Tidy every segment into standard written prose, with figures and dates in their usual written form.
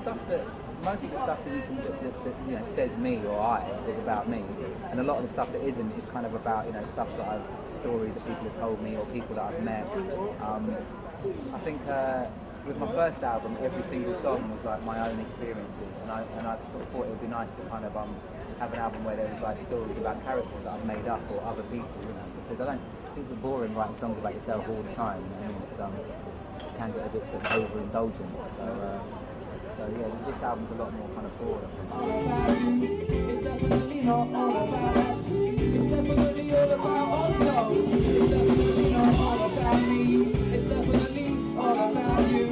stuff most of the stuff that you can that you know says me or I is about me, and a lot of the stuff that isn't is kind of about stuff that stories that people have told me or people that I've met. I think with my first album, every single song was like my own experiences, and I sort of thought it would be nice to kind of have an album where there was like stories about characters that I've made up or other people, because I don't think it's boring writing songs about yourself all the time. I mean, it can get a bit sort of overindulgent. So yeah, this album's a lot more kind of broader. It's definitely not all about us. It's definitely all about us. It's definitely not all about me. It's definitely all about you.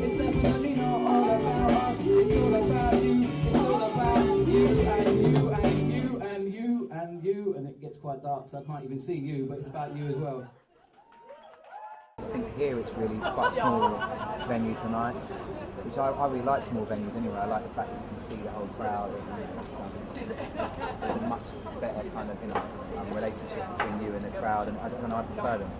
It's definitely not all about us. It's all about you. It's all about you and you and you and you and you. And it gets quite dark, so I can't even see you, but it's about you as well. I think here it's really quite a small venue tonight, which I really like small venues anyway. I like the fact that you can see the whole crowd, and there's a much better kind of relationship between you and the crowd, and I prefer them.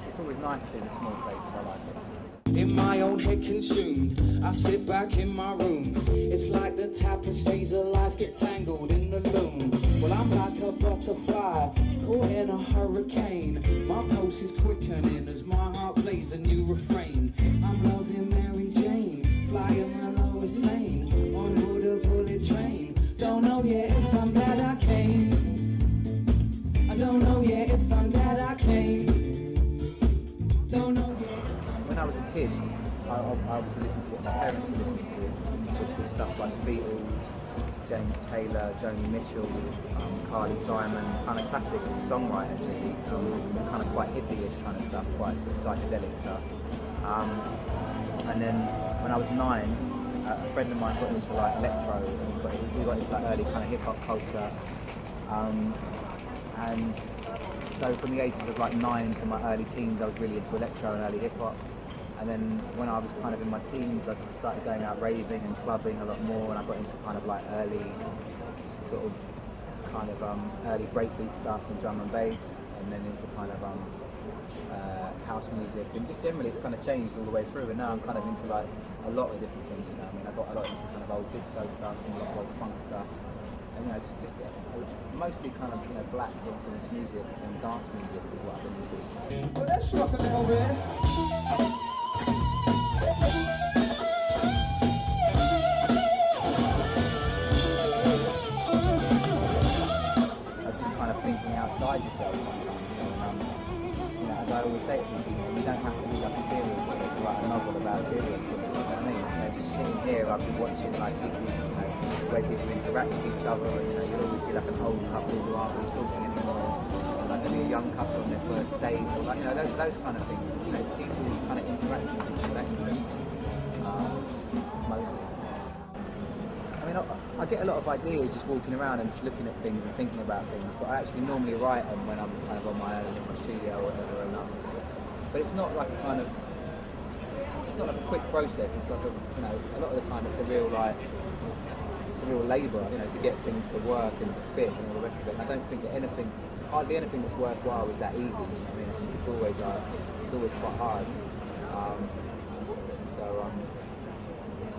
It's always nice to do the small places. I like it. In my own head consumed, I sit back in my room. It's like the tapestries of life get tangled in the loom. Well, I'm like a butterfly caught in a hurricane. My pulse is quickening as my heart plays a new refrain. I'm loving Mary Jane, flying my lowest lane on board a bullet train. Don't know yet if I'm glad I came. I don't know yet if I'm glad I came. Don't know yet. When I was a kid, I obviously listened to what my parents were listening to, which was stuff like the Beatles, James Taylor, Joni Mitchell, Carly Simon, kind of classic songwriters really, kind of quite hippie-ish kind of stuff, quite sort of psychedelic stuff. And then when I was 9, a friend of mine got into like electro, and we got into like early kind of hip-hop culture. And so from the ages of like 9 to my early teens, I was really into electro and early hip-hop. And then when I was kind of in my teens, I started going out raving and clubbing a lot more, and I got into kind of like early early breakbeat stuff and drum and bass, and then into kind of house music, and just generally it's kind of changed all the way through, and now I'm kind of into like a lot of different things, I mean I got a lot into kind of old disco stuff and a lot of old funk stuff, and just mostly kind of black influenced music and dance music is what I've been into. Well, let's rock a little bit. Thinking outside yourself sometimes. So, as I always say to people, you don't have to be like a serial killer to write a novel about serial killers. You know what I mean? Just sitting here, I've been watching like people, where people interact with each other, and you'll always see like an old couple who aren't really talking anymore, like maybe a young couple on their first date, or like those kind of things. People kind of interact with people. That's interesting, mostly. I mean, I get a lot of ideas just walking around and just looking at things and thinking about things, but I actually normally write them when I'm kind of on my own in my studio or whatever. But it's not like it's not like a quick process. It's like a lot of the time it's a real labour, to get things to work and to fit and all the rest of it. And I don't think that hardly anything that's worthwhile is that easy. I mean, I think it's always quite hard.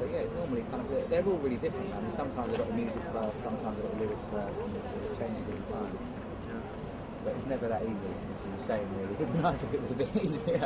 So yeah, it's normally kind of, they're all really different. I mean, sometimes I've got the music first, sometimes I've got the lyrics first, and it sort of changes every time. But it's never that easy, which is a shame really. It'd be nice if it was a bit easier,